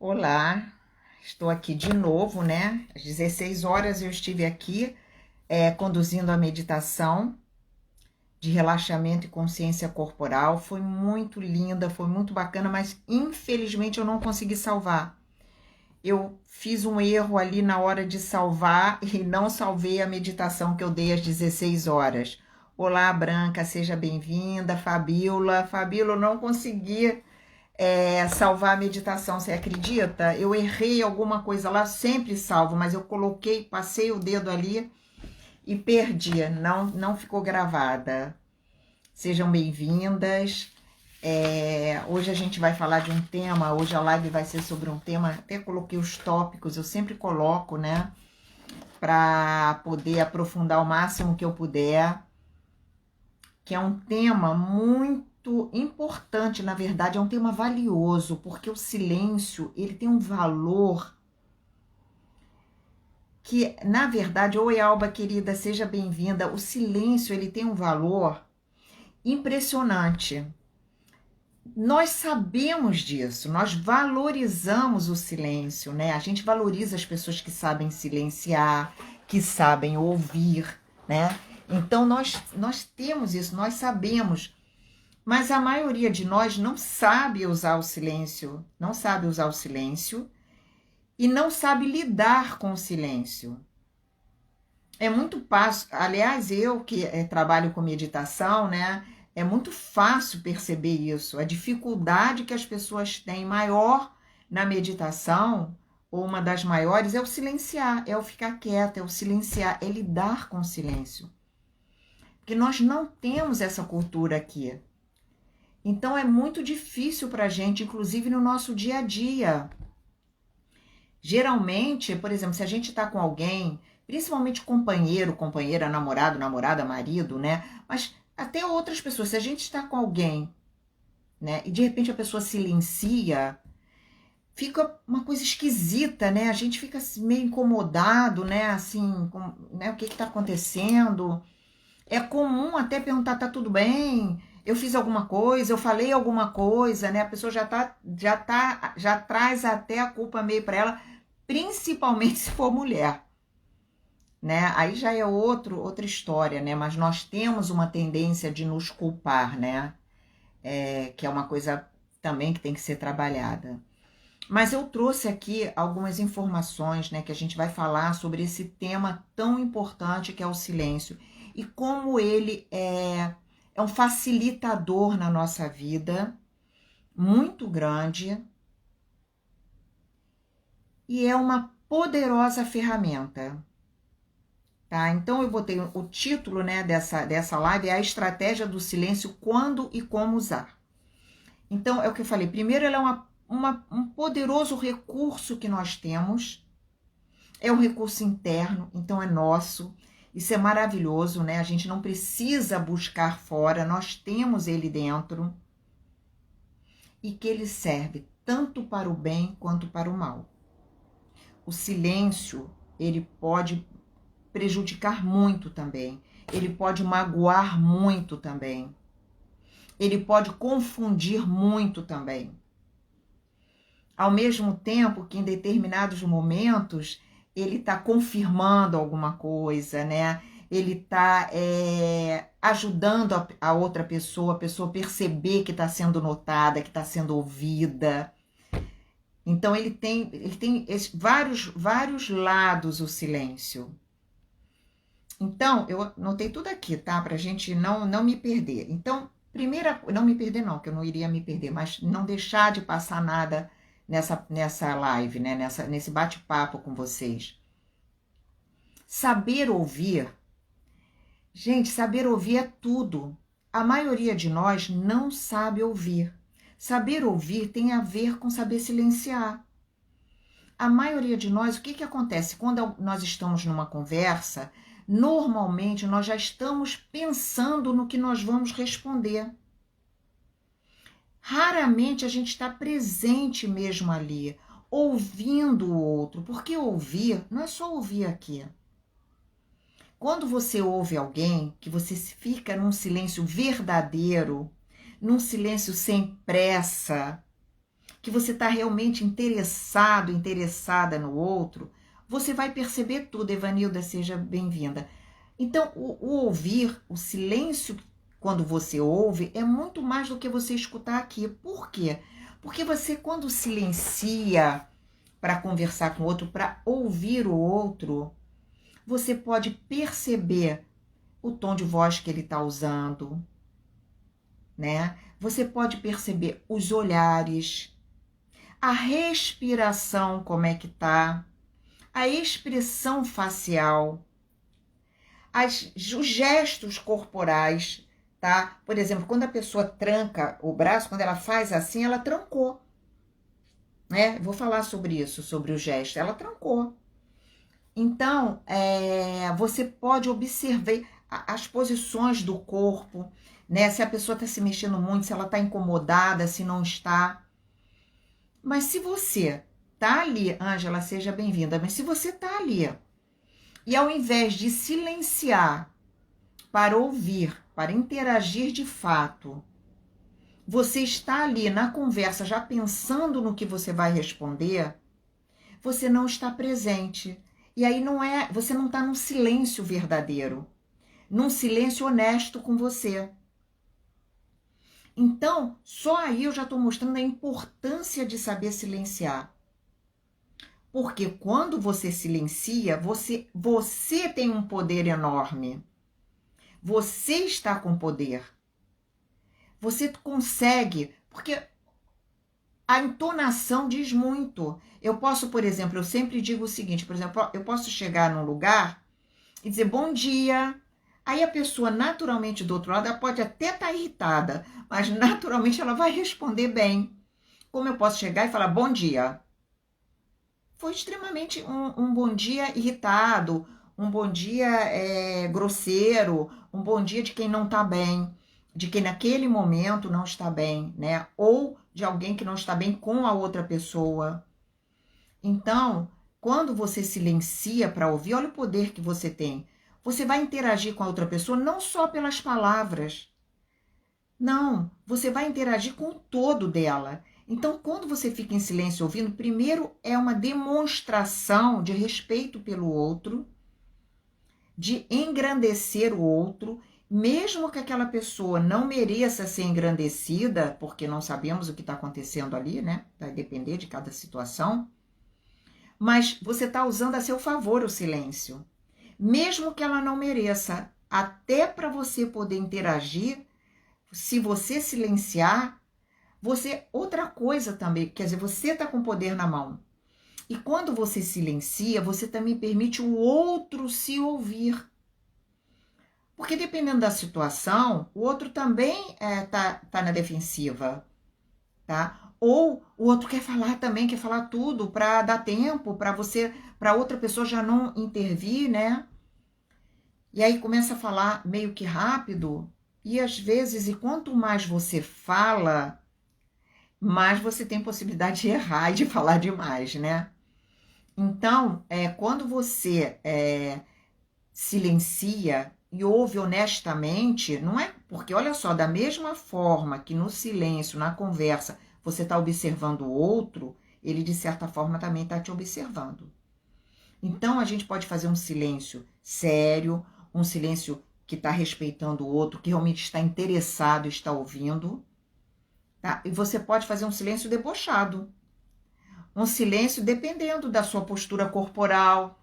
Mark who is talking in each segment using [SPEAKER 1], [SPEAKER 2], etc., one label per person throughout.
[SPEAKER 1] Olá, estou aqui de novo, né? Às 16 horas eu estive aqui conduzindo a meditação de relaxamento e consciência corporal. Foi muito linda, foi muito bacana, mas infelizmente eu não consegui salvar. Eu fiz um erro ali na hora de salvar e não salvei a meditação que eu dei às 16 horas. Olá, Branca, seja bem-vinda. Fabiola, Fabiola, eu não consegui salvar a meditação, você acredita? Eu errei alguma coisa lá, sempre salvo, mas eu coloquei, passei o dedo ali e perdi, não ficou gravada. Sejam bem-vindas. Hoje a gente vai falar de um tema, hoje a live vai ser sobre um tema, até coloquei os tópicos, eu sempre coloco, né? Para poder aprofundar o máximo que eu puder, que é um tema muito importante, na verdade, é um tema valioso, porque o silêncio, ele tem um valor que, na verdade, oi Alba querida, seja bem-vinda. O silêncio, ele tem um valor impressionante. Nós sabemos disso, nós valorizamos o silêncio, né? A gente valoriza as pessoas que sabem silenciar, que sabem ouvir, né? Então nós temos isso, nós sabemos. Mas a maioria de nós não sabe usar o silêncio, não sabe usar o silêncio e não sabe lidar com o silêncio. É muito fácil, aliás, eu que trabalho com meditação, né? É muito fácil perceber isso. A dificuldade que as pessoas têm maior na meditação, ou uma das maiores, é o silenciar, é o ficar quieta, é o silenciar, é lidar com o silêncio. Porque nós não temos essa cultura aqui. Então é muito difícil para a gente, inclusive no nosso dia a dia. Geralmente, por exemplo, se a gente está com alguém, principalmente companheiro, companheira, namorado, namorada, marido, né? Mas até outras pessoas, se a gente está com alguém, né? E de repente a pessoa silencia, fica uma coisa esquisita, né? A gente fica meio incomodado, né? Assim, né? O que está acontecendo? É comum até perguntar, tá tudo bem? Eu fiz alguma coisa, eu falei alguma coisa, né? A pessoa já traz até a culpa meio para ela, principalmente se for mulher, né? Aí já é outra história, né? Mas nós temos uma tendência de nos culpar, né? Que é uma coisa também que tem que ser trabalhada. Mas eu trouxe aqui algumas informações, né, que a gente vai falar sobre esse tema tão importante que é o silêncio e como ele é um facilitador na nossa vida, muito grande, e é uma poderosa ferramenta, tá? Então eu botei o título, né, dessa live, é a estratégia do silêncio, quando e como usar. Então é o que eu falei, primeiro ela é um poderoso recurso que nós temos. É um recurso interno, então é nosso. Isso é maravilhoso, né? A gente não precisa buscar fora, nós temos ele dentro. E que ele serve tanto para o bem quanto para o mal. O silêncio, ele pode prejudicar muito também. Ele pode magoar muito também. Ele pode confundir muito também. Ao mesmo tempo que em determinados momentos ele está confirmando alguma coisa, né? Ele está ajudando a outra pessoa, a pessoa perceber que está sendo notada, que está sendo ouvida. Então ele tem vários lados o silêncio. Então, eu notei tudo aqui, tá? Pra gente não me perder. Então, não me perder não, que eu não iria me perder, mas não deixar de passar nada nessa live, né? Nesse bate-papo com vocês. Saber ouvir. Gente, saber ouvir é tudo. A maioria de nós não sabe ouvir. Saber ouvir tem a ver com saber silenciar. A maioria de nós, o que acontece? Quando nós estamos numa conversa, normalmente nós já estamos pensando no que nós vamos responder. Raramente a gente está presente mesmo ali, ouvindo o outro, porque ouvir não é só ouvir aqui. Quando você ouve alguém, que você fica num silêncio verdadeiro, num silêncio sem pressa, que você está realmente interessado, interessada no outro, você vai perceber tudo. Evanilda, seja bem-vinda. Então, o ouvir, o silêncio, quando você ouve, é muito mais do que você escutar aqui. Por quê? Porque você, quando silencia para conversar com o outro, para ouvir o outro, você pode perceber o tom de voz que ele está usando, né? Você pode perceber os olhares, a respiração, como é que tá, a expressão facial, os gestos corporais, tá? Por exemplo, quando a pessoa tranca o braço, quando ela faz assim, ela trancou, né? Vou falar sobre isso, sobre o gesto, ela trancou. Então, você pode observar as posições do corpo, né? Se a pessoa está se mexendo muito, se ela está incomodada, se não está. Mas se você tá ali, Ângela, seja bem-vinda, mas se você tá ali e ao invés de silenciar para ouvir, para interagir de fato, você está ali na conversa já pensando no que você vai responder, você não está presente. E aí você não está num silêncio verdadeiro, num silêncio honesto com você. Então, só aí eu já estou mostrando a importância de saber silenciar. Porque quando você silencia, você tem um poder enorme. Você está com poder. Você consegue, porque a entonação diz muito. Eu posso, por exemplo, eu sempre digo o seguinte, por exemplo, eu posso chegar num lugar e dizer bom dia. Aí a pessoa naturalmente do outro lado, ela pode até estar irritada, mas naturalmente ela vai responder bem. Como eu posso chegar e falar bom dia? Foi extremamente um bom dia irritado, um bom dia grosseiro, um bom dia de quem não está bem, de quem naquele momento não está bem, né? Ou de alguém que não está bem com a outra pessoa. Então, quando você silencia para ouvir, olha o poder que você tem. Você vai interagir com a outra pessoa não só pelas palavras. Não, você vai interagir com o todo dela. Então, quando você fica em silêncio ouvindo, primeiro é uma demonstração de respeito pelo outro, de engrandecer o outro, mesmo que aquela pessoa não mereça ser engrandecida, porque não sabemos o que está acontecendo ali, né? Vai depender de cada situação. Mas você está usando a seu favor o silêncio, mesmo que ela não mereça, até para você poder interagir. Se você silenciar, outra coisa também, quer dizer, você está com o poder na mão. E quando você silencia, você também permite o outro se ouvir. Porque dependendo da situação, o outro também tá na defensiva, tá? Ou o outro quer falar também, quer falar tudo para dar tempo para outra pessoa já não intervir, né? E aí começa a falar meio que rápido, e às vezes, e quanto mais você fala, mais você tem possibilidade de errar e de falar demais, né? Então, quando você silencia e ouve honestamente, não é porque, olha só, da mesma forma que no silêncio, na conversa, você está observando o outro, ele de certa forma também está te observando. Então, a gente pode fazer um silêncio sério, um silêncio que está respeitando o outro, que realmente está interessado, está ouvindo, tá? E você pode fazer um silêncio debochado. Um silêncio dependendo da sua postura corporal.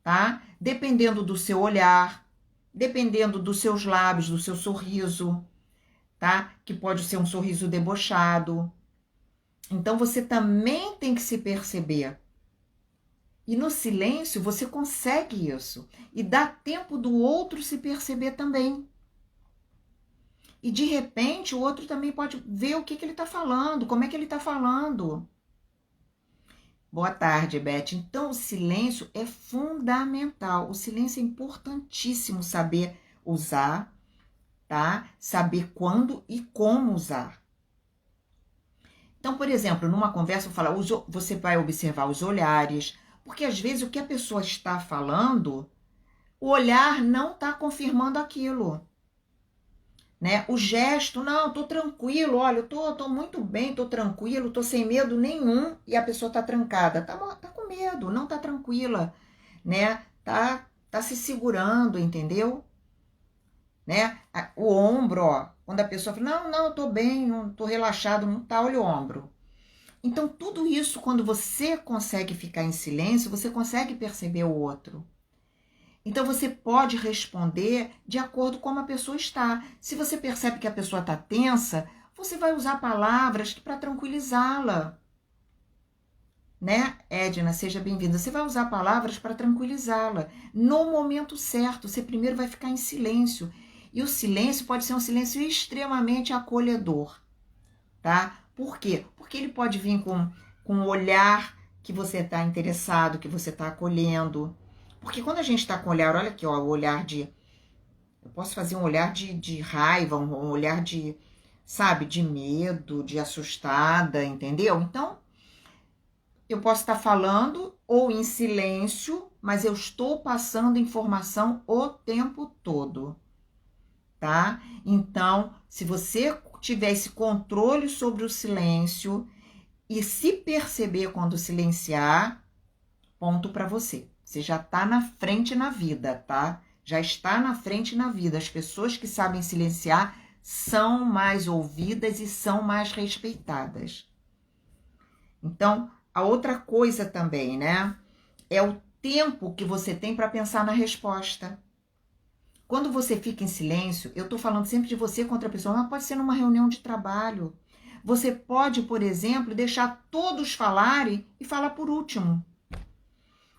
[SPEAKER 1] Tá? Dependendo do seu olhar, dependendo dos seus lábios, do seu sorriso, tá? Que pode ser um sorriso debochado. Então, você também tem que se perceber. E no silêncio, você consegue isso. E dá tempo do outro se perceber também. E de repente o outro também pode ver o que ele está falando, como é que ele está falando. Boa tarde, Beth. Então o silêncio é fundamental. O silêncio é importantíssimo saber usar, tá? Saber quando e como usar. Então, por exemplo, numa conversa você vai observar os olhares, porque às vezes o que a pessoa está falando, o olhar não está confirmando aquilo. né? O gesto, não, tô tranquilo, olha, eu tô muito bem, tô tranquilo, tô sem medo nenhum, e a pessoa tá trancada, tá com medo, não tá tranquila, né? Tá se segurando, entendeu? Né? O ombro, ó, quando a pessoa fala, não, eu tô bem, não tô relaxado, não tá, olha o ombro. Então, tudo isso, quando você consegue ficar em silêncio, você consegue perceber o outro. Então, você pode responder de acordo com como a pessoa está. Se você percebe que a pessoa está tensa, você vai usar palavras para tranquilizá-la. Né, Edna, seja bem-vinda. Você vai usar palavras para tranquilizá-la. No momento certo, você primeiro vai ficar em silêncio. E o silêncio pode ser um silêncio extremamente acolhedor, tá? Por quê? Porque ele pode vir com um olhar que você está interessado, que você está acolhendo. Porque quando a gente está com o olhar, olha aqui, ó, o olhar de... Eu posso fazer um olhar de raiva, um olhar de, sabe, de medo, de assustada, entendeu? Então, eu posso estar falando ou em silêncio, mas eu estou passando informação o tempo todo, tá? Então, se você tiver esse controle sobre o silêncio e se perceber quando silenciar, ponto para você. Você já está na frente na vida, tá? Já está na frente na vida. As pessoas que sabem silenciar são mais ouvidas e são mais respeitadas. Então, a outra coisa também, né? É o tempo que você tem para pensar na resposta. Quando você fica em silêncio, eu estou falando sempre de você contra a pessoa, mas pode ser numa reunião de trabalho. Você pode, por exemplo, deixar todos falarem e falar por último.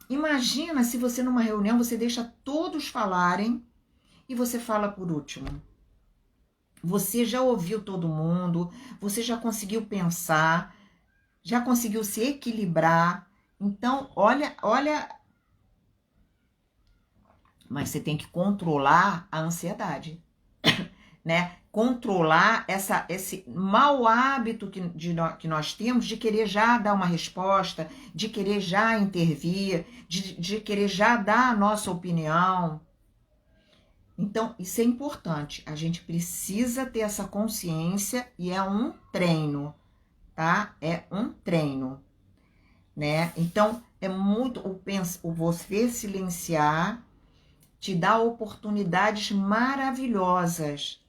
[SPEAKER 1] Imagina se você numa reunião, você deixa todos falarem e você fala por último. Você já ouviu todo mundo, você já conseguiu pensar, já conseguiu se equilibrar. Então, olha, mas você tem que controlar a ansiedade, né? Controlar esse mau hábito que nós temos de querer já dar uma resposta, de querer já intervir, de querer já dar a nossa opinião. Então, isso é importante. A gente precisa ter essa consciência e é um treino, tá? É um treino, né? Então, é muito o você silenciar te dá oportunidades maravilhosas,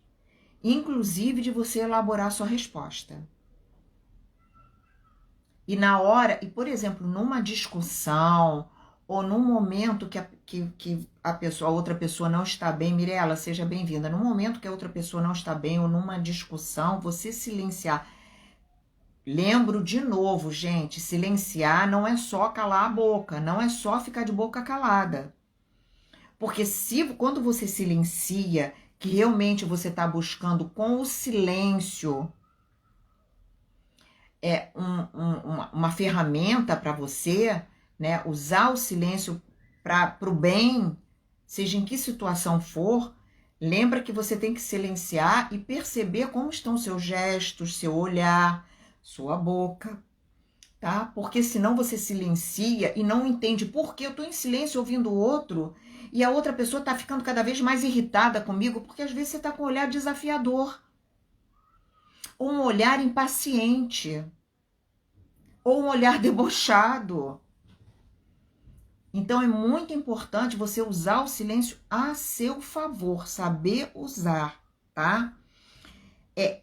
[SPEAKER 1] inclusive de você elaborar sua resposta. E na hora, e por exemplo, numa discussão ou num momento que a outra pessoa não está bem, Mirela, seja bem-vinda. No momento que a outra pessoa não está bem ou numa discussão, você silenciar. Lembro de novo, gente, silenciar não é só calar a boca, não é só ficar de boca calada. Porque quando você silencia, que realmente você está buscando com o silêncio uma ferramenta para você, né? Usar o silêncio para o bem, seja em que situação for, lembra que você tem que silenciar e perceber como estão seus gestos, seu olhar, sua boca, tá? Porque senão você silencia e não entende por que eu estou em silêncio ouvindo o outro e a outra pessoa está ficando cada vez mais irritada comigo, porque às vezes você está com um olhar desafiador, ou um olhar impaciente, ou um olhar debochado. Então é muito importante você usar o silêncio a seu favor, saber usar, tá?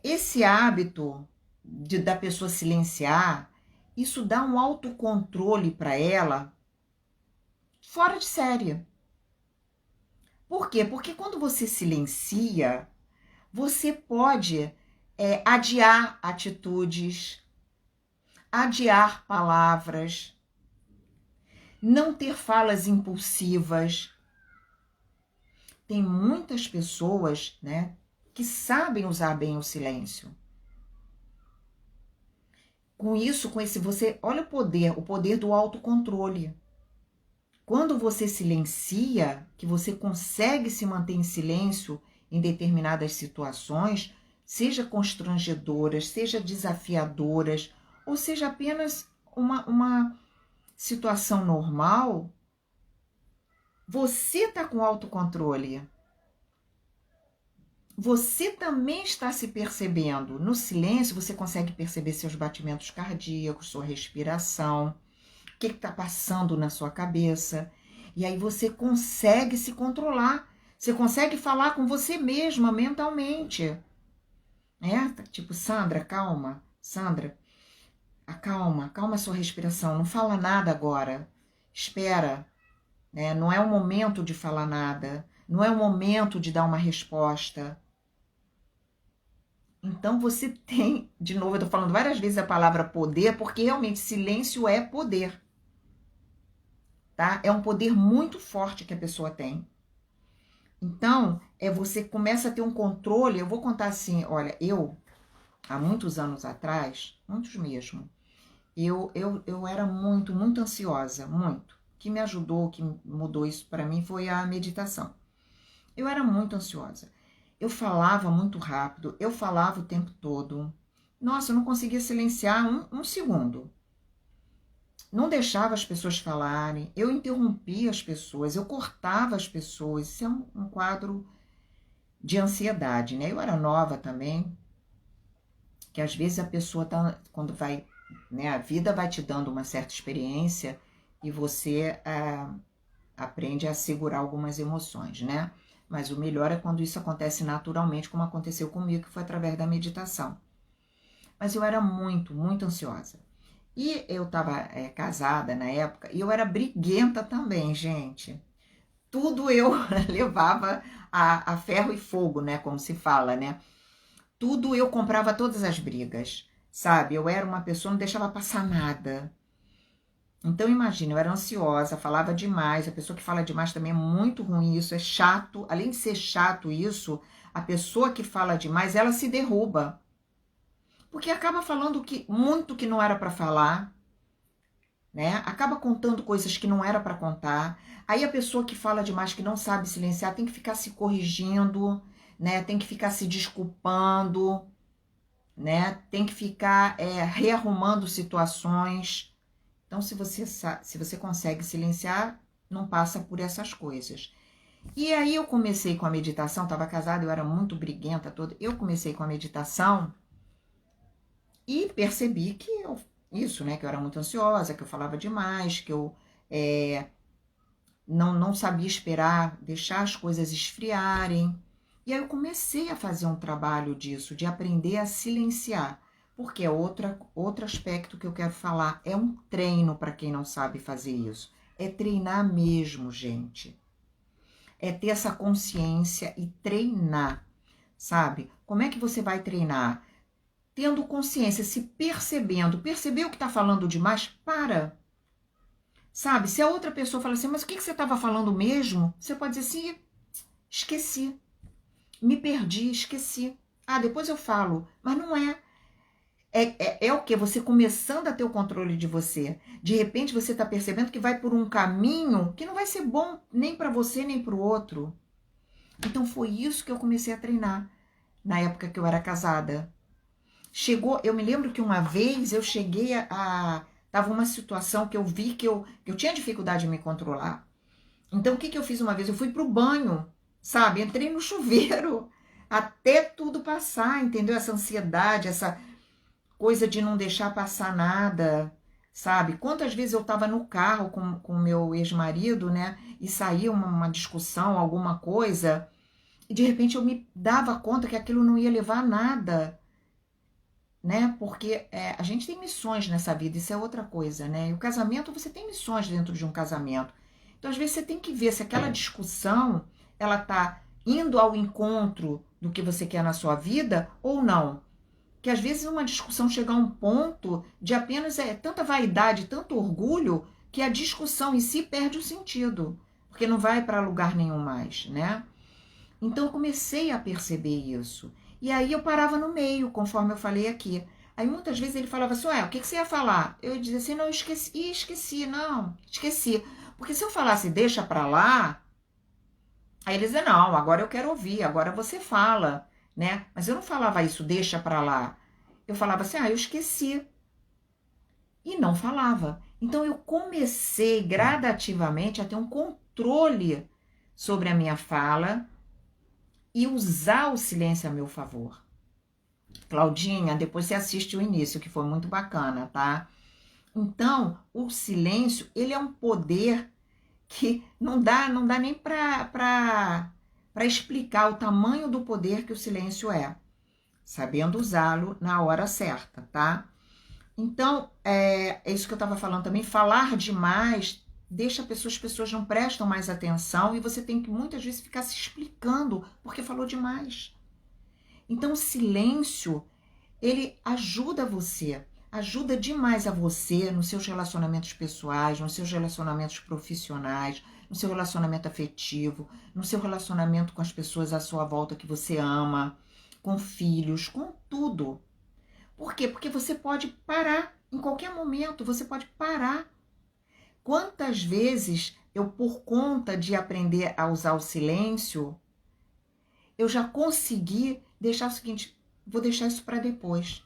[SPEAKER 1] Esse hábito da pessoa silenciar, isso dá um autocontrole para ela fora de série. Por quê? Porque quando você silencia, você pode adiar atitudes, adiar palavras, não ter falas impulsivas. Tem muitas pessoas, né, que sabem usar bem o silêncio. Com esse você, olha o poder do autocontrole. Quando você silencia, que você consegue se manter em silêncio em determinadas situações, seja constrangedoras, seja desafiadoras, ou seja apenas uma situação normal, você está com autocontrole. você também está se percebendo. No silêncio, você consegue perceber seus batimentos cardíacos, sua respiração, o que está passando na sua cabeça. E aí você consegue se controlar. Você consegue falar com você mesma mentalmente. Tipo, Sandra, calma. Sandra, acalma sua respiração. Não fala nada agora. Espera. Não é o momento de falar nada. Não é o momento de dar uma resposta. Então você tem, de novo, eu tô falando várias vezes a palavra poder, porque realmente silêncio é poder, tá? É um poder muito forte que a pessoa tem. Então, você começa a ter um controle. Eu vou contar assim, olha, eu, há muitos anos atrás, muitos mesmo, eu era muito ansiosa, muito. O que me ajudou, o que mudou isso para mim foi a meditação. Eu era muito ansiosa. Eu falava muito rápido, eu falava o tempo todo. Nossa, eu não conseguia silenciar um segundo. Não deixava as pessoas falarem, eu interrompia as pessoas, eu cortava as pessoas. Isso é um quadro de ansiedade, né? Eu era nova também, que às vezes a pessoa tá, quando vai, né, a vida vai te dando uma certa experiência e você aprende a segurar algumas emoções, né? Mas o melhor é quando isso acontece naturalmente, como aconteceu comigo, que foi através da meditação. Mas eu era muito ansiosa. E eu estava casada na época, e eu era briguenta também, gente. Tudo eu levava a ferro e fogo, né? Como se fala, né? Tudo eu comprava todas as brigas, sabe? Eu era uma pessoa, não deixava passar nada. Então, imagina, eu era ansiosa, falava demais. A pessoa que fala demais também é muito ruim, isso é chato. Além de ser chato isso, a pessoa que fala demais, ela se derruba. Porque acaba falando muito que não era para falar, né? Acaba contando coisas que não era para contar. Aí a pessoa que fala demais, que não sabe silenciar, tem que ficar se corrigindo, né? Tem que ficar se desculpando, né? Tem que ficar rearrumando situações. Então, se você consegue silenciar, não passa por essas coisas. E aí eu comecei com a meditação, estava casada, eu era muito briguenta toda. Eu comecei com a meditação e percebi que isso, né? Que eu era muito ansiosa, que eu falava demais, que eu não sabia esperar, deixar as coisas esfriarem. E aí eu comecei a fazer um trabalho disso, de aprender a silenciar. Porque é outro aspecto que eu quero falar. É um treino para quem não sabe fazer isso. É treinar mesmo, gente. É ter essa consciência e treinar, sabe? Como é que você vai treinar? Tendo consciência, se percebendo. Percebeu que está falando demais? Para. Sabe? Se a outra pessoa fala assim, mas o que você estava falando mesmo? Você pode dizer assim, esqueci. Me perdi, esqueci. Ah, depois eu falo. Mas não é. É o que? Você começando a ter o controle de você. De repente você está percebendo que vai por um caminho que não vai ser bom nem para você nem para o outro. Então foi isso que eu comecei a treinar na época que eu era casada. Eu me lembro que uma vez eu cheguei tava uma situação que eu vi que eu tinha dificuldade de me controlar. Então o que eu fiz uma vez? Eu fui pro banho, sabe? Entrei no chuveiro até tudo passar, entendeu? Essa ansiedade, essa coisa de não deixar passar nada, sabe? Quantas vezes eu estava no carro com o meu ex-marido, né? E saía uma discussão, alguma coisa, e de repente eu me dava conta que aquilo não ia levar a nada, né? Porque a gente tem missões nessa vida, isso é outra coisa, né? E o casamento, você tem missões dentro de um casamento. Então, às vezes, você tem que ver se aquela discussão, ela tá indo ao encontro do que você quer na sua vida ou não. Que às vezes uma discussão chega a um ponto de apenas tanta vaidade, tanto orgulho, que a discussão em si perde o sentido, porque não vai para lugar nenhum mais, né? Então eu comecei a perceber isso. E aí eu parava no meio, conforme eu falei aqui. Aí muitas vezes ele falava assim, o que você ia falar? Eu dizia assim, não, esqueci. Porque se eu falasse, deixa pra lá, aí ele dizia, não, agora eu quero ouvir, agora você fala, né? Mas eu não falava isso, deixa pra lá. Eu falava assim, eu esqueci. E não falava. Então eu comecei gradativamente a ter um controle sobre a minha fala, e usar o silêncio a meu favor. Claudinha, depois você assiste o início, que foi muito bacana, tá? Então, o silêncio, ele é um poder que não dá nem para explicar o tamanho do poder que o silêncio é, sabendo usá-lo na hora certa, tá? Então, é isso que eu estava falando também, falar demais deixa as pessoas não prestam mais atenção e você tem que muitas vezes ficar se explicando porque falou demais. Então, o silêncio, ele ajuda demais a você nos seus relacionamentos pessoais, nos seus relacionamentos profissionais, no seu relacionamento afetivo, no seu relacionamento com as pessoas à sua volta que você ama, com filhos, com tudo. Por quê? Porque você pode parar, em qualquer momento você pode parar. Quantas vezes eu, por conta de aprender a usar o silêncio, eu já consegui deixar o seguinte, vou deixar isso para depois.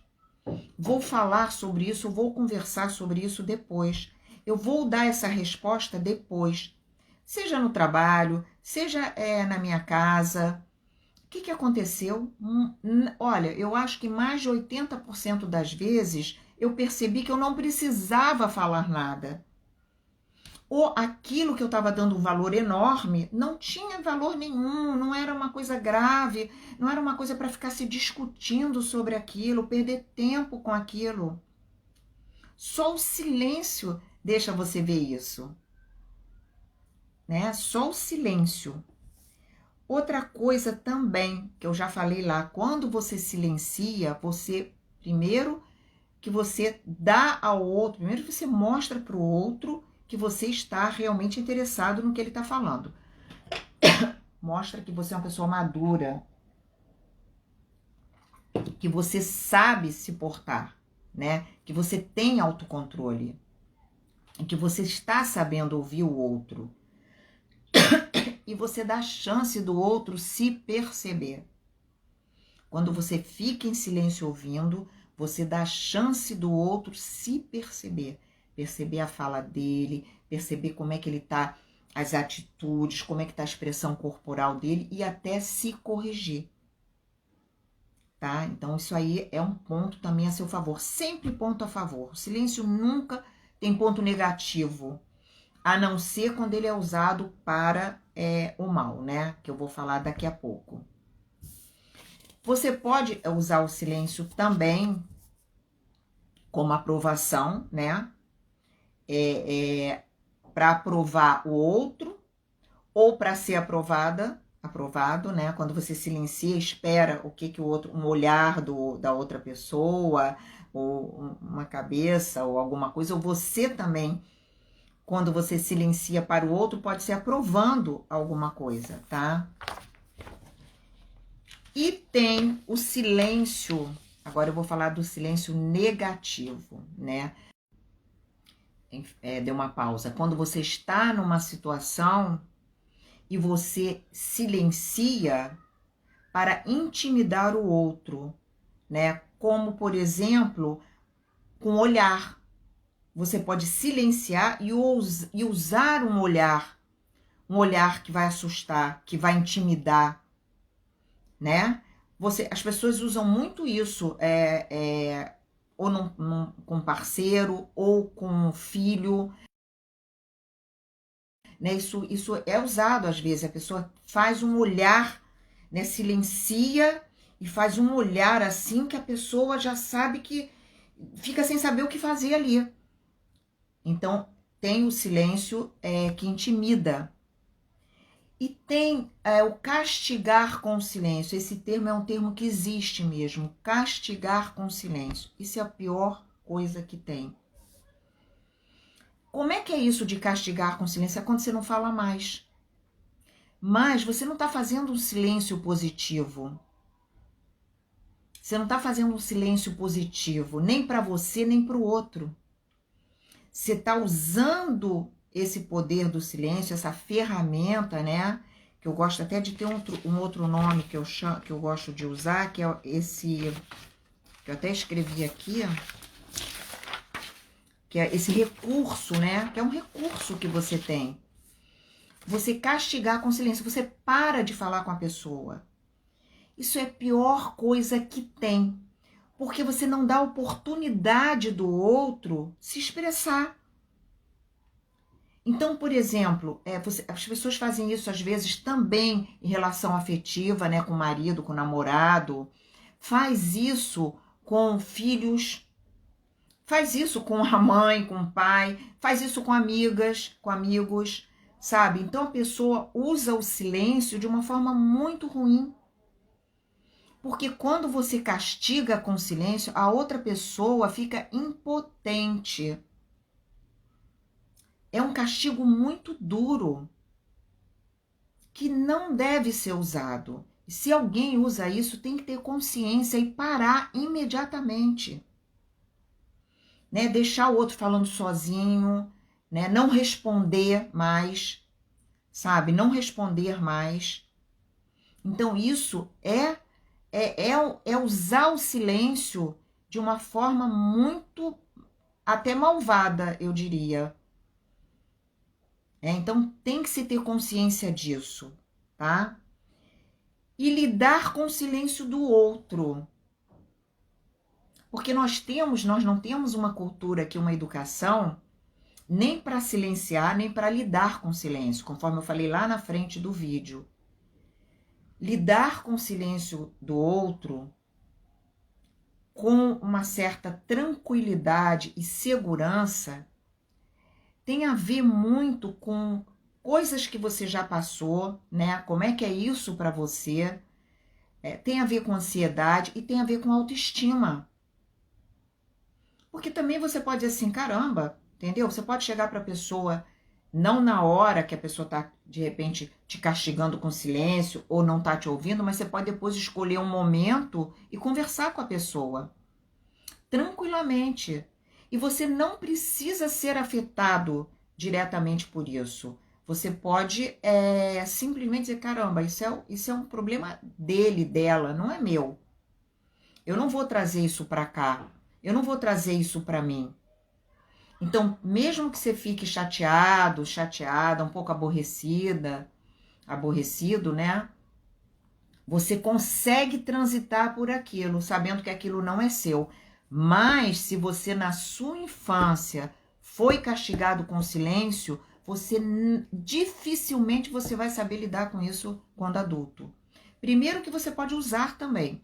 [SPEAKER 1] Vou falar sobre isso, vou conversar sobre isso depois. Eu vou dar essa resposta depois. Seja no trabalho, seja na minha casa. O que aconteceu? Olha, eu acho que mais de 80% das vezes eu percebi que eu não precisava falar nada. Ou aquilo que eu estava dando um valor enorme não tinha valor nenhum, não era uma coisa grave, não era uma coisa para ficar se discutindo sobre aquilo, perder tempo com aquilo. Só o silêncio deixa você ver isso, né? Só o silêncio. Outra coisa também, que eu já falei lá, quando você silencia, você, primeiro, que você dá ao outro, primeiro que você mostra para o outro que você está realmente interessado no que ele está falando. Mostra que você é uma pessoa madura, que você sabe se portar, né? Que você tem autocontrole, que você está sabendo ouvir o outro. E você dá chance do outro se perceber. Quando você fica em silêncio ouvindo, você dá chance do outro se perceber. Perceber a fala dele, perceber como é que ele tá, as atitudes, como é que tá a expressão corporal dele e até se corrigir. Tá? Então isso aí é um ponto também a seu favor. Sempre ponto a favor. O silêncio nunca tem ponto negativo, a não ser quando ele é usado para o mal, né? Que eu vou falar daqui a pouco. Você pode usar o silêncio também como aprovação, né? Para aprovar o outro ou para ser aprovado, né? Quando você silencia, espera o que o outro, um olhar da outra pessoa, ou uma cabeça, ou alguma coisa, ou você também, quando você silencia para o outro, pode ser aprovando alguma coisa, tá? E tem o silêncio, agora eu vou falar do silêncio negativo, né? Deu uma pausa. Quando você está numa situação e você silencia para intimidar o outro, né? Como, por exemplo, com olhar. Você pode silenciar e usar um olhar que vai assustar, que vai intimidar, né? As pessoas usam muito isso, ou com parceiro, ou com filho, né? Isso é usado às vezes, a pessoa faz um olhar, né? Silencia e faz um olhar assim que a pessoa já sabe que fica sem saber o que fazer ali. Então, tem o silêncio que intimida. E tem o castigar com o silêncio. Esse termo é um termo que existe mesmo. Castigar com o silêncio. Isso é a pior coisa que tem. Como é que é isso de castigar com silêncio? É quando você não fala mais. Mas você não está fazendo um silêncio positivo. Você não está fazendo um silêncio positivo, nem para você, nem para o outro. Você está usando esse poder do silêncio, essa ferramenta, né? Que eu gosto até de ter um outro nome que eu gosto de usar, que é esse, que eu até escrevi aqui, que é esse recurso, né? Que é um recurso que você tem. Você castigar com silêncio, você para de falar com a pessoa. Isso é a pior coisa que tem, porque você não dá oportunidade do outro se expressar. Então, por exemplo, as pessoas fazem isso às vezes também em relação afetiva, né, com o marido, com o namorado, faz isso com filhos, faz isso com a mãe, com o pai, faz isso com amigas, com amigos, sabe? Então a pessoa usa o silêncio de uma forma muito ruim. Porque quando você castiga com silêncio, a outra pessoa fica impotente. É um castigo muito duro, que não deve ser usado. E se alguém usa isso, tem que ter consciência e parar imediatamente. Né? Deixar o outro falando sozinho, né? Não responder mais, sabe? Não responder mais. Então, isso é usar o silêncio de uma forma muito até malvada, eu diria. Então, tem que se ter consciência disso, tá? E lidar com o silêncio do outro. Porque nós não temos uma cultura aqui, uma educação, nem para silenciar, nem para lidar com o silêncio, conforme eu falei lá na frente do vídeo. Lidar com o silêncio do outro com uma certa tranquilidade e segurança tem a ver muito com coisas que você já passou, né? Como é que é isso para você? Tem a ver com ansiedade e tem a ver com autoestima. Porque também você pode dizer assim, caramba, entendeu? Você pode chegar para a pessoa, não na hora que a pessoa está, de repente, te castigando com silêncio ou não está te ouvindo, mas você pode depois escolher um momento e conversar com a pessoa, tranquilamente. E você não precisa ser afetado diretamente por isso. Você pode simplesmente dizer, caramba, isso é um problema dele, dela, não é meu. Eu não vou trazer isso para cá. Eu não vou trazer isso para mim. Então, mesmo que você fique chateado, chateada, um pouco aborrecido, né? Você consegue transitar por aquilo, sabendo que aquilo não é seu. Mas, se você na sua infância foi castigado com silêncio, dificilmente você vai saber lidar com isso quando adulto. Primeiro que você pode usar também.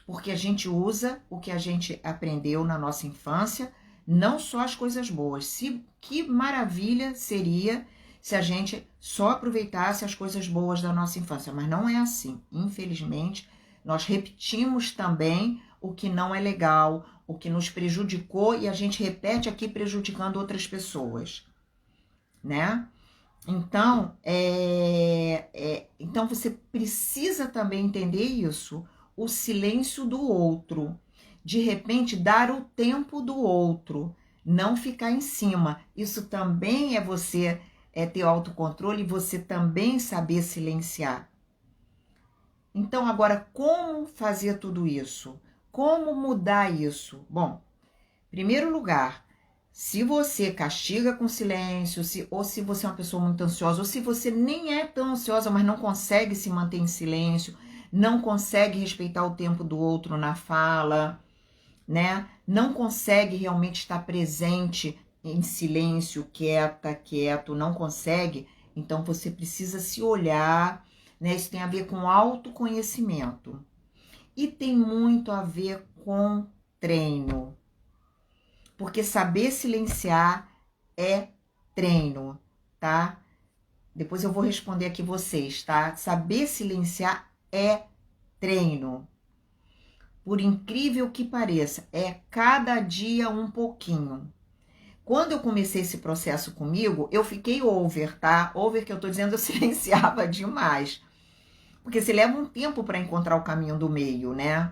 [SPEAKER 1] Porque a gente usa o que a gente aprendeu na nossa infância, não só as coisas boas. Que maravilha seria se a gente só aproveitasse as coisas boas da nossa infância, mas não é assim. Infelizmente, nós repetimos também o que não é legal, o que nos prejudicou e a gente repete aqui prejudicando outras pessoas, né? Então, então você precisa também entender isso. O silêncio do outro, de repente dar o tempo do outro, não ficar em cima. Isso também é você ter autocontrole e você também saber silenciar. Então, agora, como fazer tudo isso? Como mudar isso? Bom, em primeiro lugar, se você castiga com silêncio, ou se você é uma pessoa muito ansiosa, ou se você nem é tão ansiosa, mas não consegue se manter em silêncio, não consegue respeitar o tempo do outro na fala, né? Não consegue realmente estar presente em silêncio, quieto, não consegue. Então você precisa se olhar, né? Isso tem a ver com autoconhecimento. E tem muito a ver com treino. Porque saber silenciar é treino, tá? Depois eu vou responder aqui vocês, tá? Saber silenciar é treino. Por incrível que pareça, é cada dia um pouquinho. Quando eu comecei esse processo comigo, eu fiquei over, tá? Over que eu tô dizendo, eu silenciava demais. Porque se leva um tempo para encontrar o caminho do meio, né?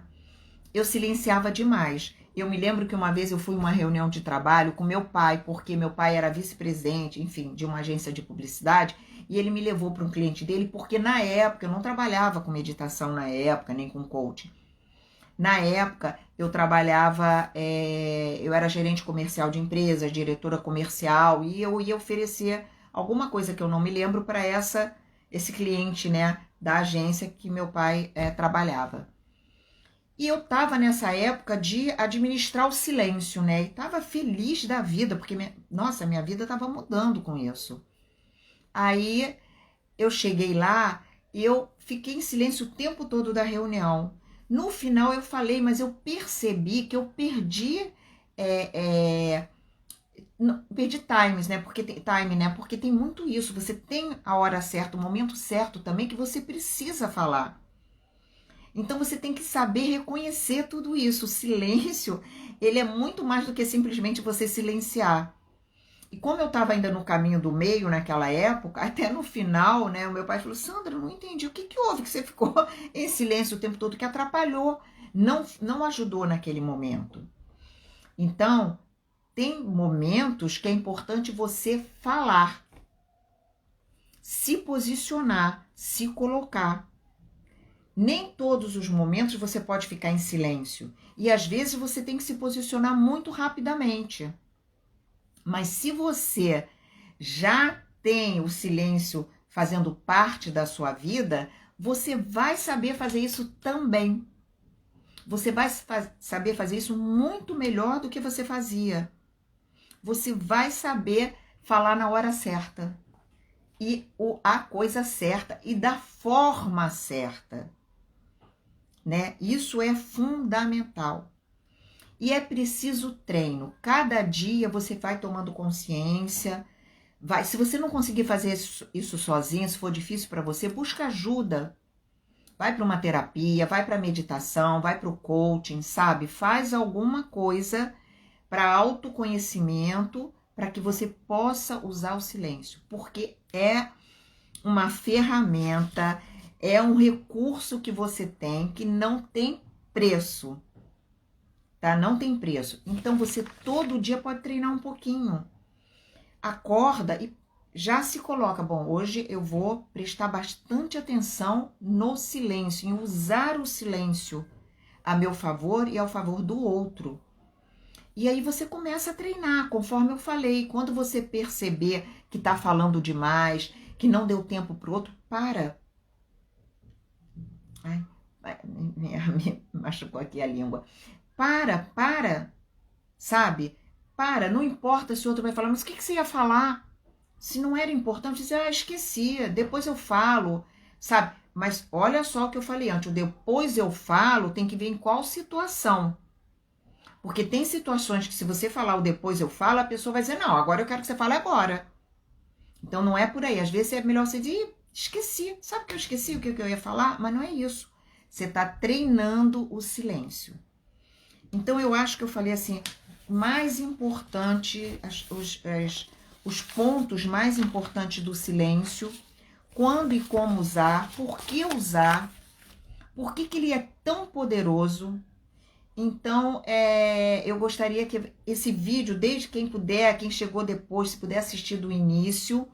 [SPEAKER 1] Eu silenciava demais. Eu me lembro que uma vez eu fui em uma reunião de trabalho com meu pai, porque meu pai era vice-presidente, enfim, de uma agência de publicidade, e ele me levou para um cliente dele, porque na época, eu não trabalhava com meditação na época, nem com coaching. Na época, eu trabalhava, eu era gerente comercial de empresas, diretora comercial, e eu ia oferecer alguma coisa que eu não me lembro para esse cliente, né, da agência que meu pai trabalhava. E eu tava nessa época de administrar o silêncio, né? E tava feliz da vida, porque, nossa, minha vida tava mudando com isso. Aí eu cheguei lá e eu fiquei em silêncio o tempo todo da reunião. No final eu falei, mas eu percebi que eu perdi perdi times, né? Porque tem muito isso. Você tem a hora certa, o momento certo também que você precisa falar. Então você tem que saber reconhecer tudo isso. O silêncio, ele é muito mais do que simplesmente você silenciar. E como eu estava ainda no caminho do meio naquela época, até no final, né, o meu pai falou: Sandra, eu não entendi, o que que houve que você ficou em silêncio o tempo todo, que atrapalhou, não ajudou naquele momento. Então, tem momentos que é importante você falar, se posicionar, se colocar. Nem todos os momentos você pode ficar em silêncio. E às vezes você tem que se posicionar muito rapidamente. Mas se você já tem o silêncio fazendo parte da sua vida, você vai saber fazer isso também. Você vai saber fazer isso muito melhor do que você fazia. Você vai saber falar na hora certa. E a coisa certa e da forma certa. Né? Isso é fundamental. E é preciso treino. Cada dia você vai tomando consciência. Se você não conseguir fazer isso sozinho, se for difícil para você, busca ajuda. Vai para uma terapia, vai para meditação, vai para o coaching, sabe? Faz alguma coisa para autoconhecimento, para que você possa usar o silêncio. Porque é uma ferramenta, é um recurso que você tem que não tem preço, tá? Não tem preço. Então você todo dia pode treinar um pouquinho. Acorda e já se coloca, bom, hoje eu vou prestar bastante atenção no silêncio, em usar o silêncio a meu favor e ao favor do outro. E aí você começa a treinar, conforme eu falei. Quando você perceber que tá falando demais, que não deu tempo pro outro, para. Ai, me machucou aqui a língua. Para, sabe? Para, não importa se o outro vai falar, mas o que você ia falar? Se não era importante, dizer, esqueci, depois eu falo, sabe? Mas olha só o que eu falei antes, o depois eu falo tem que ver em qual situação. Porque tem situações que se você falar o depois eu falo, a pessoa vai dizer, não, agora eu quero que você fale agora. Então não é por aí, às vezes é melhor você dizer, esqueci, sabe que eu esqueci o que eu ia falar? Mas não é isso, você está treinando o silêncio. Então eu acho que eu falei assim, mais importante, os pontos mais importantes do silêncio, quando e como usar, por que usar, por que ele é tão poderoso. Então, eu gostaria que esse vídeo, desde quem puder, quem chegou depois, se puder assistir do início,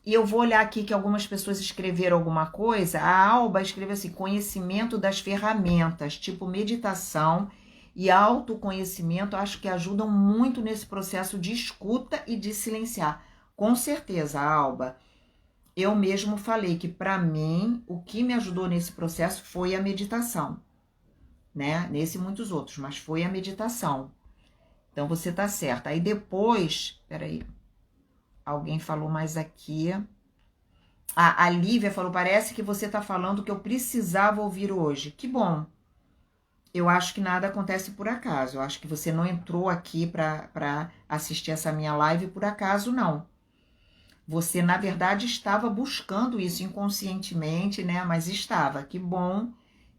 [SPEAKER 1] e eu vou olhar aqui que algumas pessoas escreveram alguma coisa. A Alba escreveu assim, conhecimento das ferramentas, tipo meditação e autoconhecimento, acho que ajudam muito nesse processo de escuta e de silenciar. Com certeza, Alba. Eu mesmo falei que para mim, o que me ajudou nesse processo foi a meditação, né? Nesse e muitos outros, mas foi a meditação. Então você tá certa. Aí depois, peraí, alguém falou mais aqui. A Lívia falou, parece que você tá falando que eu precisava ouvir hoje. Que bom. Eu acho que nada acontece por acaso. Eu acho que você não entrou aqui para assistir essa minha live por acaso, não. Você, na verdade, estava buscando isso inconscientemente, né? Mas estava. Que bom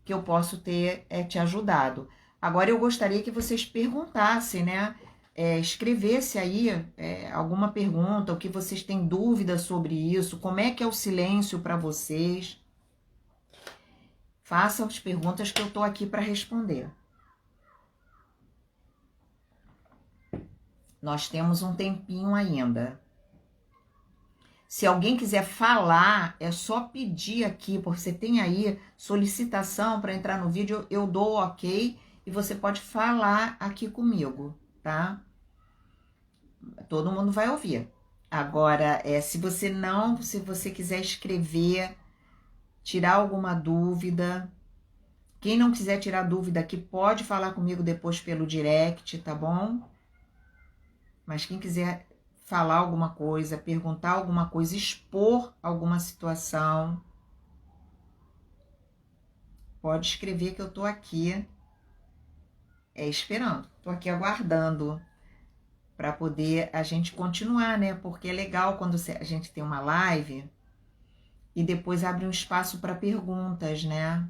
[SPEAKER 1] que eu posso ter te ajudado. Agora, eu gostaria que vocês perguntassem, né? Escrevesse aí alguma pergunta, o que vocês têm dúvida sobre isso, como é que é o silêncio para vocês. Façam as perguntas que eu estou aqui para responder. Nós temos um tempinho ainda. Se alguém quiser falar, é só pedir aqui, porque você tem aí solicitação para entrar no vídeo, eu dou ok e você pode falar aqui comigo, tá? Todo mundo vai ouvir. Agora, se você quiser escrever tirar alguma dúvida. Quem não quiser tirar dúvida aqui, pode falar comigo depois pelo direct, tá bom? Mas quem quiser falar alguma coisa, perguntar alguma coisa, expor alguma situação, pode escrever que eu tô aqui esperando. Tô aqui aguardando para poder a gente continuar, né? Porque é legal quando a gente tem uma live e depois abre um espaço para perguntas, né?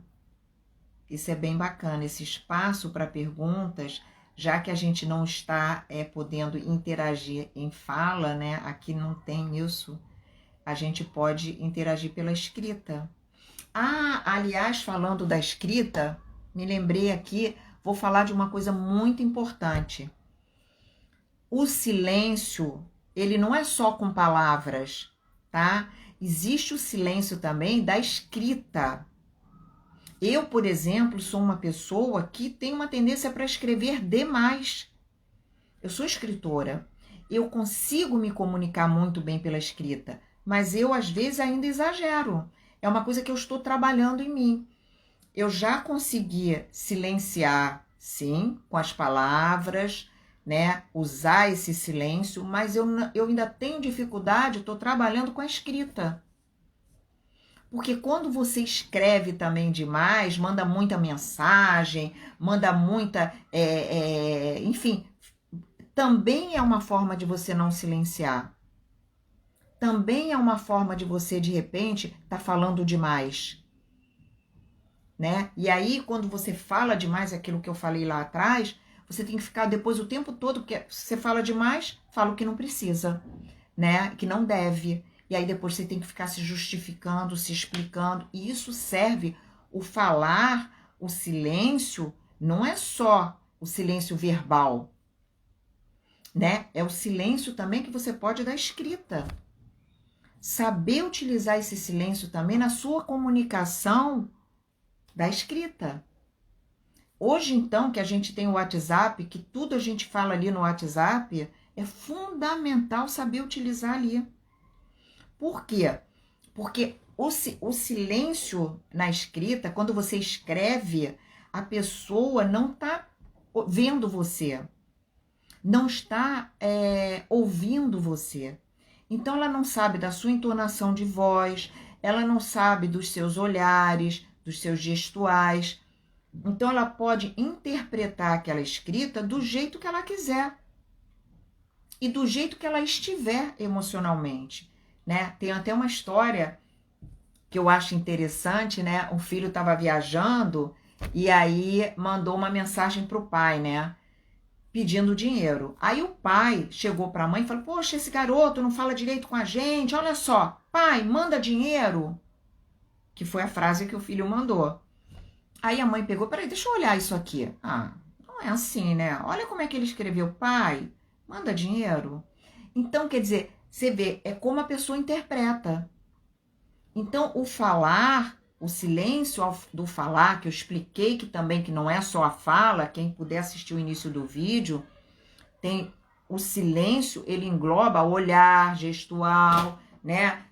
[SPEAKER 1] Isso é bem bacana, esse espaço para perguntas, já que a gente não está podendo interagir em fala, né? Aqui não tem isso, a gente pode interagir pela escrita. Ah, aliás, falando da escrita, me lembrei aqui, vou falar de uma coisa muito importante. O silêncio, ele não é só com palavras, tá? Existe o silêncio também da escrita. Eu, por exemplo, sou uma pessoa que tem uma tendência para escrever demais. Eu sou escritora. Eu consigo me comunicar muito bem pela escrita, mas eu, às vezes, ainda exagero. É uma coisa que eu estou trabalhando em mim. Eu já consegui silenciar, sim, com as palavras, né? Usar esse silêncio, mas eu ainda tenho dificuldade, estou trabalhando com a escrita. Porque quando você escreve também demais, manda muita mensagem, manda muita. Enfim, também é uma forma de você não silenciar. Também é uma forma de você, de repente, estar falando demais. Né? E aí, quando você fala demais aquilo que eu falei lá atrás, você tem que ficar depois o tempo todo, porque se você fala demais, fala o que não precisa, né? Que não deve. E aí depois você tem que ficar se justificando, se explicando. E isso serve, o falar, o silêncio, não é só o silêncio verbal, né? É o silêncio também que você pode dar escrita. Saber utilizar esse silêncio também na sua comunicação da escrita. Hoje, então, que a gente tem o WhatsApp, que tudo a gente fala ali no WhatsApp, é fundamental saber utilizar ali. Por quê? Porque o silêncio na escrita, quando você escreve, a pessoa não está vendo você, não está ouvindo você. Então, ela não sabe da sua entonação de voz, ela não sabe dos seus olhares, dos seus gestuais. Então, ela pode interpretar aquela escrita do jeito que ela quiser e do jeito que ela estiver emocionalmente, né? Tem até uma história que eu acho interessante, né? Um filho estava viajando e aí mandou uma mensagem para o pai, né? Pedindo dinheiro. Aí o pai chegou para a mãe e falou: poxa, esse garoto não fala direito com a gente, olha só, pai, manda dinheiro. Que foi a frase que o filho mandou. Aí a mãe pegou: peraí, deixa eu olhar isso aqui. Ah, não é assim, né? Olha como é que ele escreveu: pai, manda dinheiro. Então, quer dizer, você vê, é como a pessoa interpreta. Então, o falar, o silêncio do falar, que eu expliquei que também que não é só a fala, quem puder assistir o início do vídeo, tem o silêncio, ele engloba olhar, gestual, né?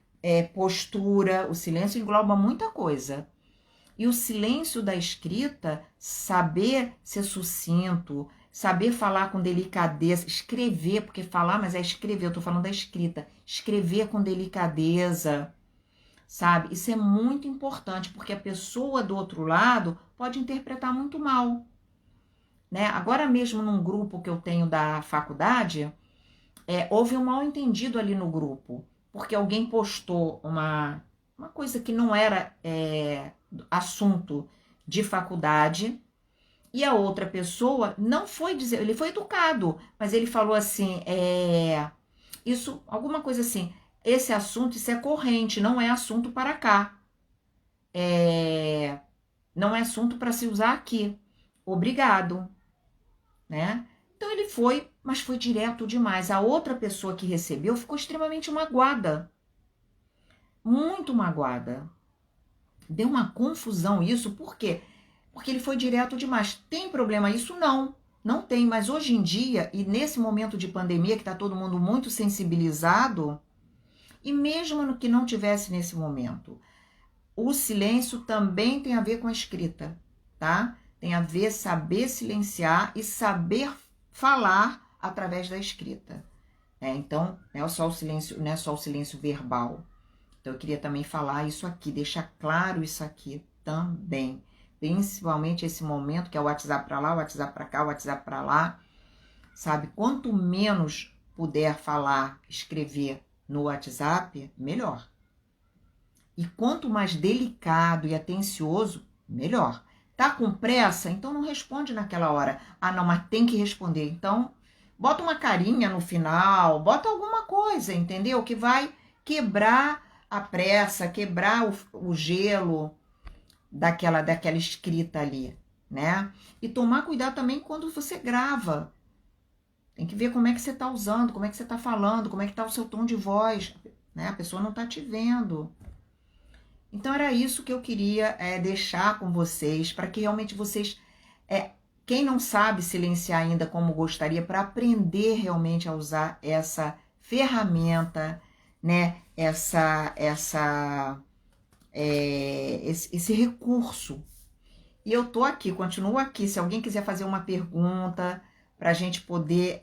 [SPEAKER 1] Postura, o silêncio engloba muita coisa. E o silêncio da escrita, saber ser sucinto, saber falar com delicadeza, escrever, porque falar, mas é escrever, eu tô falando da escrita, escrever com delicadeza, sabe? Isso é muito importante, porque a pessoa do outro lado pode interpretar muito mal, né? Agora mesmo num grupo que eu tenho da faculdade, houve um mal entendido ali no grupo, porque alguém postou uma coisa que não era assunto de faculdade, e a outra pessoa não foi dizer, ele foi educado, mas ele falou assim, isso, alguma coisa assim, esse assunto, isso é corrente, não é assunto para cá, não é assunto para se usar aqui, obrigado, né? Então ele foi, mas foi direto demais. A outra pessoa que recebeu ficou extremamente magoada, muito magoada. Deu uma confusão isso, por quê? Porque ele foi direto demais. Tem problema isso? Não, não tem. Mas hoje em dia, e nesse momento de pandemia, que está todo mundo muito sensibilizado, e mesmo no que não tivesse nesse momento, o silêncio também tem a ver com a escrita, tá? Tem a ver saber silenciar e saber falar através da escrita. Então, não é só o silêncio verbal. Então, eu queria também falar isso aqui, deixar claro isso aqui também. Principalmente esse momento que é o WhatsApp para lá, o WhatsApp para cá, o WhatsApp para lá. Sabe? Quanto menos puder falar, escrever no WhatsApp, melhor. E quanto mais delicado e atencioso, melhor. Tá com pressa? Então não responde naquela hora. Ah, não, mas tem que responder. Então, bota uma carinha no final, bota alguma coisa, entendeu? Que vai quebrar a pressa, quebrar o gelo daquela escrita ali, né? E tomar cuidado também quando você grava. Tem que ver como é que você está usando, como é que você está falando, como é que está o seu tom de voz, né? A pessoa não está te vendo. Então, era isso que eu queria deixar com vocês, para que realmente vocês, quem não sabe silenciar ainda como gostaria, para aprender realmente a usar essa ferramenta, né? Esse recurso. E eu tô aqui, continuo aqui. Se alguém quiser fazer uma pergunta para a gente poder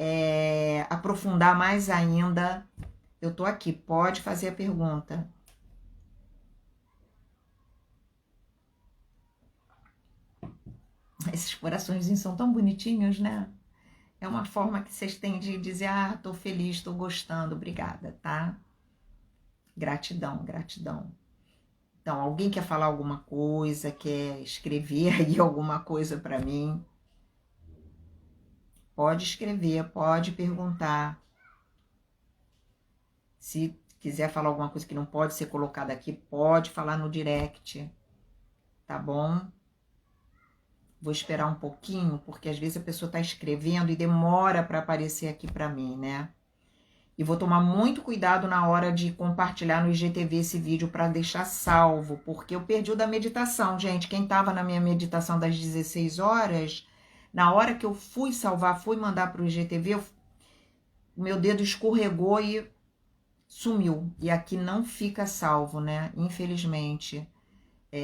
[SPEAKER 1] aprofundar mais ainda, eu tô aqui. Pode fazer a pergunta. Esses coraçõezinhos são tão bonitinhos, né? É uma forma que vocês têm de dizer, ah, tô feliz, tô gostando, obrigada, tá? Gratidão, gratidão. Então, alguém quer falar alguma coisa, quer escrever aí alguma coisa para mim? Pode escrever, pode perguntar. Se quiser falar alguma coisa que não pode ser colocada aqui, pode falar no direct, tá bom? Vou esperar um pouquinho, porque às vezes a pessoa está escrevendo e demora para aparecer aqui para mim, né? E vou tomar muito cuidado na hora de compartilhar no IGTV esse vídeo para deixar salvo, porque eu perdi o da meditação, gente. Quem estava na minha meditação das 16 horas, na hora que eu fui salvar, fui mandar para o IGTV, o meu dedo escorregou e sumiu. E aqui não fica salvo, né? Infelizmente.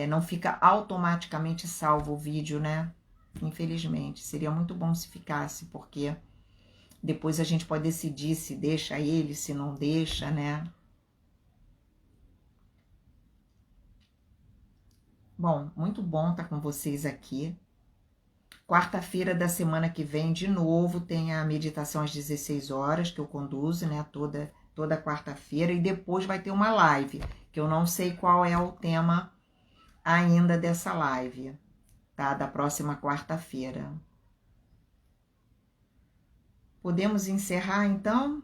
[SPEAKER 1] Não fica automaticamente salvo o vídeo, né? Infelizmente. Seria muito bom se ficasse, porque depois a gente pode decidir se deixa ele, se não deixa, né? Bom, muito bom estar com vocês aqui. Quarta-feira da semana que vem, de novo, tem a meditação às 16 horas, que eu conduzo, né? Toda quarta-feira. E depois vai ter uma live, que eu não sei qual é o tema ainda dessa live, tá? Da próxima quarta-feira. Podemos encerrar, então?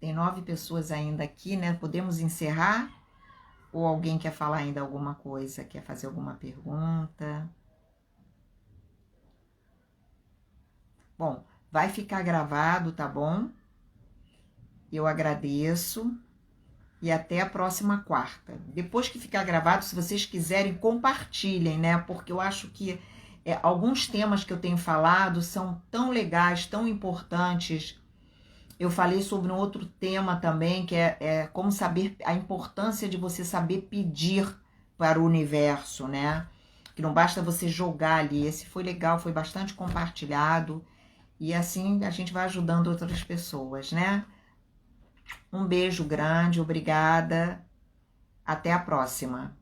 [SPEAKER 1] Tem 9 pessoas ainda aqui, né? Podemos encerrar? Ou alguém quer falar ainda alguma coisa? Quer fazer alguma pergunta? Bom, vai ficar gravado, tá bom? Eu agradeço. E até a próxima quarta. Depois que ficar gravado, se vocês quiserem, compartilhem, né? Porque eu acho que alguns temas que eu tenho falado são tão legais, tão importantes. Eu falei sobre um outro tema também, que é como saber a importância de você saber pedir para o universo, né? Que não basta você jogar ali. Esse foi legal, foi bastante compartilhado. E assim a gente vai ajudando outras pessoas, né? Um beijo grande, obrigada. Até a próxima.